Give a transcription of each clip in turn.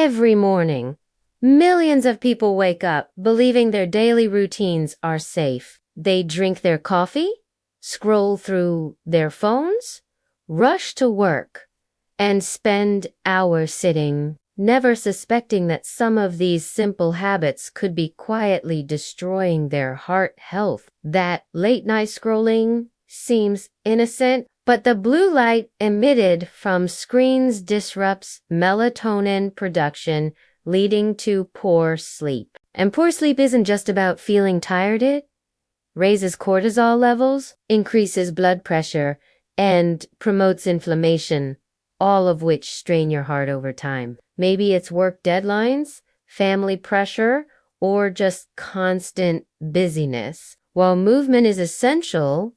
Every morning, millions of people wake up believing their daily routines are safe. They drink their coffee, scroll through their phones, rush to work, and spend hours sitting, never suspecting that some of these simple habits could be quietly destroying their heart health. That late-night scrolling seems innocent, but the blue light emitted from screens disrupts melatonin production, leading to poor sleep. And poor sleep isn't just about feeling tired. It raises cortisol levels, increases blood pressure, and promotes inflammation, all of which strain your heart over time. Maybe it's work deadlines, family pressure, or just constant busyness. While movement is essential,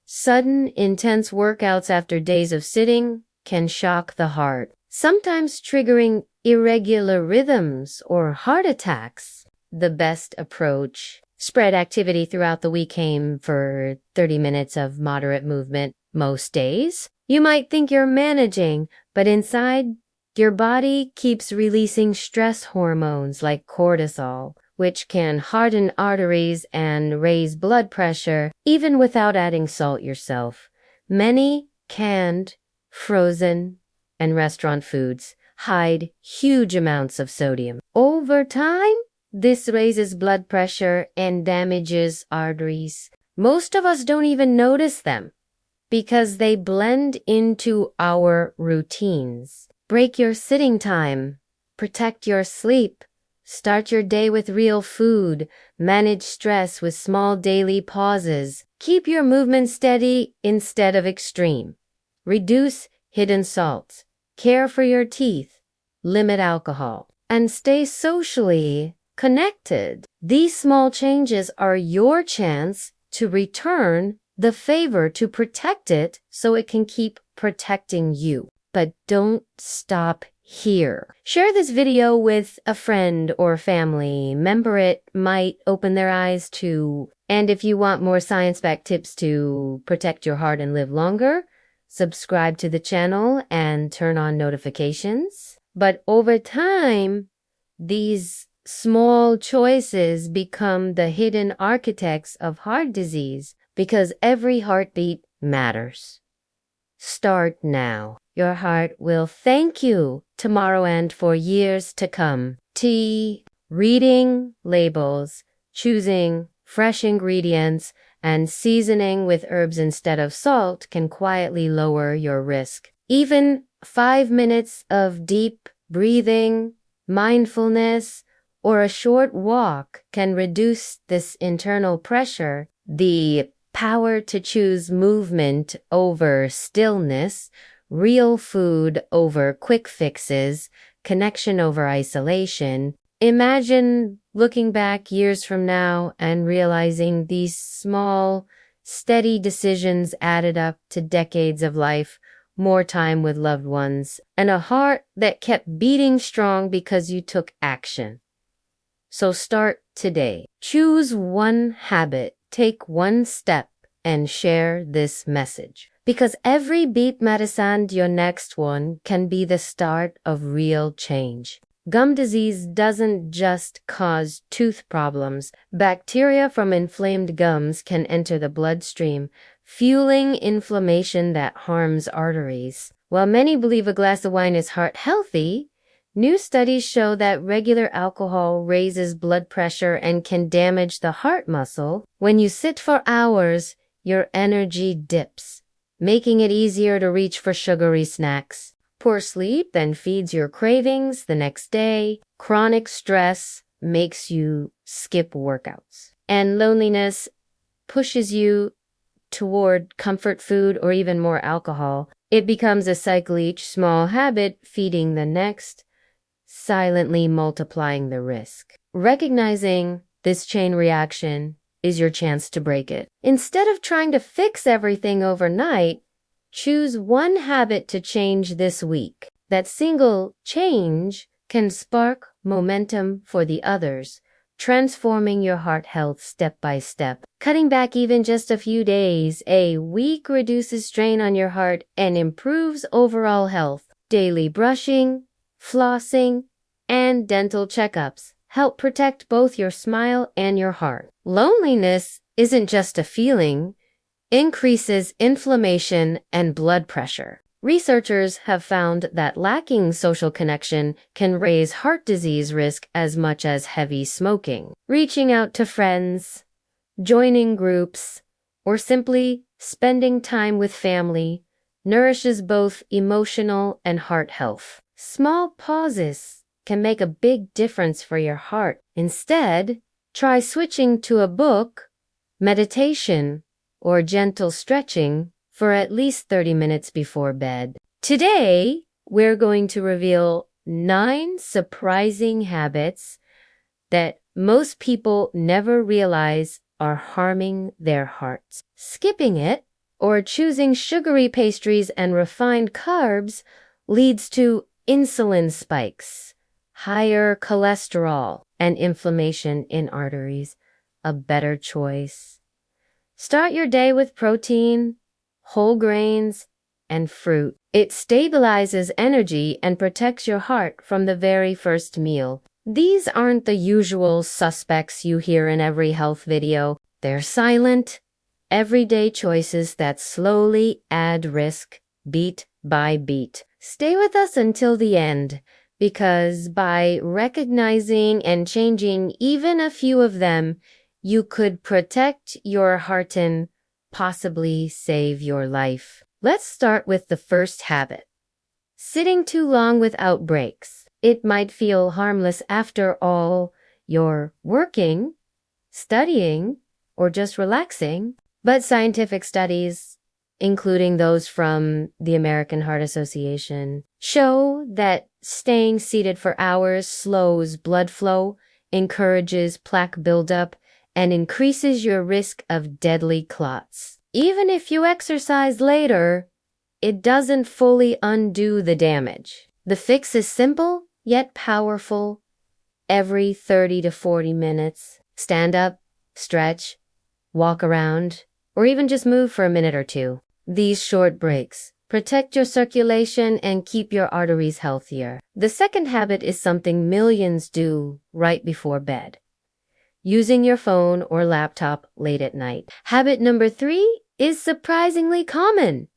sudden, intense workouts after days of sitting can shock the heart, sometimes triggering irregular rhythms or heart attacks. The best approach: spread activity throughout the week. Aim for 30 minutes of moderate movement most days. You might think you're managing, but inside, your body keeps releasing stress hormones like cortisol, which can harden arteries and raise blood pressure even without adding salt yourself. Many canned, frozen, and restaurant foods hide huge amounts of sodium. Over time, this raises blood pressure and damages arteries. Most of us don't even notice them because they blend into our routines. Break your sitting time. Protect your sleep. Start your day with real food. Manage stress with small daily pauses. Keep your movement steady instead of extreme. Reduce hidden salts. Care for your teeth. Limit alcohol. And stay socially connected. These small changes are your chance to return the favor, to protect it so it can keep protecting you. But don't stop here. Share this video with a friend or family member. It might open their eyes to. And if you want more science-backed tips to protect your heart and live longer, subscribe to the channel and turn on notifications. But over time, these small choices become the hidden architects of heart disease, because every heartbeat matters. Start now. Your heart will thank you tomorrow and for years to come. Reading labels, choosing fresh ingredients, and seasoning with herbs instead of salt can quietly lower your risk. Even 5 minutes of deep breathing, mindfulness, or a short walk can reduce this internal pressure. The power to choose movement over stillness, real food over quick fixes, connection over isolation. Imagine looking back years from now and realizing these small, steady decisions added up to decades of life, more time with loved ones, and a heart that kept beating strong because you took action. So start today. Choose one habit. Take one step and share this message. Because every beat matters, and your next one can be the start of real change. Gum disease doesn't just cause tooth problems. Bacteria from inflamed gums can enter the bloodstream, fueling inflammation that harms arteries. While many believe a glass of wine is heart healthy, new studies show that regular alcohol raises blood pressure and can damage the heart muscle. When you sit for hours, your energy dips, making it easier to reach for sugary snacks. Poor sleep then feeds your cravings the next day. Chronic stress makes you skip workouts. And loneliness pushes you toward comfort food or even more alcohol. It becomes a cycle, each small habit feeding the next, silently multiplying the risk. Recognizing this chain reaction is your chance to break it. Instead of trying to fix everything overnight, choose one habit to change this week. That single change can spark momentum for the others, transforming your heart health step by step. Cutting back even just a few days a week reduces strain on your heart and improves overall health. Daily brushing, flossing, and dental checkups help protect both your smile and your heart. Loneliness isn't just a feeling, it increases inflammation and blood pressure. Researchers have found that lacking social connection can raise heart disease risk as much as heavy smoking. Reaching out to friends, joining groups, or simply spending time with family nourishes both emotional and heart health. Small pauses can make a big difference for your heart. Instead, try switching to a book, meditation, or gentle stretching for at least 30 minutes before bed. Today, we're going to reveal 9 surprising habits that most people never realize are harming their hearts. Skipping it or choosing sugary pastries and refined carbs leads to insulin spikes, higher cholesterol, and inflammation in arteries. A better choice. Start your day with protein, whole grains, and fruit. It stabilizes energy and protects your heart from the very first meal. These aren't the usual suspects you hear in every health video. They're silent, everyday choices that slowly add risk, beat by beat. Stay with us until the end, because by recognizing and changing even a few of them, you could protect your heart and possibly save your life. Let's start with the first habit. Sitting too long without breaks. It might feel harmless after all. You're working, studying, or just relaxing, but scientific studies, including those from the American Heart Association, show that staying seated for hours slows blood flow, encourages plaque buildup, and increases your risk of deadly clots. Even if you exercise later, it doesn't fully undo the damage. The fix is simple yet powerful. Every 30 to 40 minutes, stand up, stretch, walk around, or even just move for a minute or two. These short breaks protect your circulation and keep your arteries healthier. The second habit is something millions do right before bed. Using your phone or laptop late at night. Habit number 3 is surprisingly common.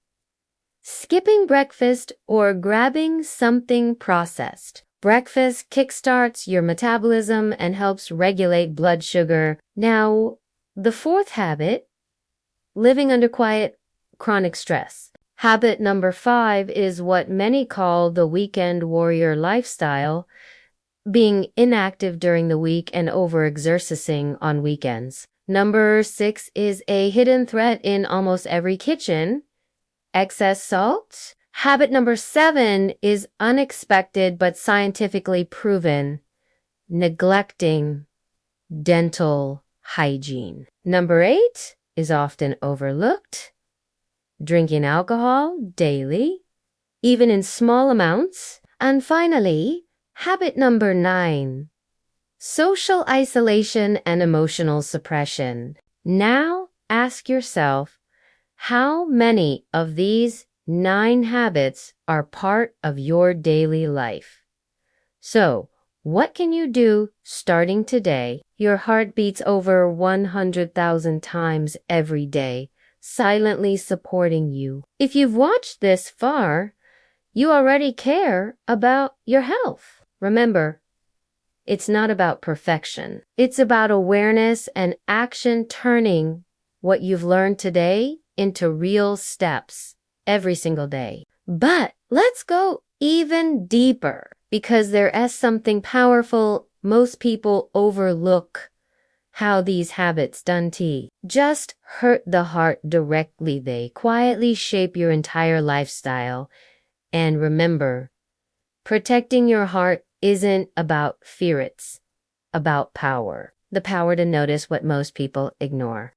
Skipping breakfast or grabbing something processed. Breakfast kickstarts your metabolism and helps regulate blood sugar. Now, the fourth habit, living under quiet chronic stress. Habit number 5 is what many call the weekend warrior lifestyle, being inactive during the week and overexercising on weekends. Number 6 is a hidden threat in almost every kitchen, excess salt. Habit number 7 is unexpected but scientifically proven, neglecting dental hygiene. Number 8 is often overlooked, drinking alcohol daily, even in small amounts. And finally, habit number 9, social isolation and emotional suppression. Now ask yourself, how many of these 9 habits are part of your daily life? So, what can you do starting today? Your heart beats over 100,000 times every day, silently supporting you. If you've watched this far, you already care about your health. Remember, it's not about perfection. It's about awareness and action, turning what you've learned today into real steps every single day. But let's go even deeper, because there is something powerful most people overlook. How these habits don't just hurt the heart directly, they quietly shape your entire lifestyle. And remember, protecting your heart isn't about fear, it's about power. The power to notice what most people ignore.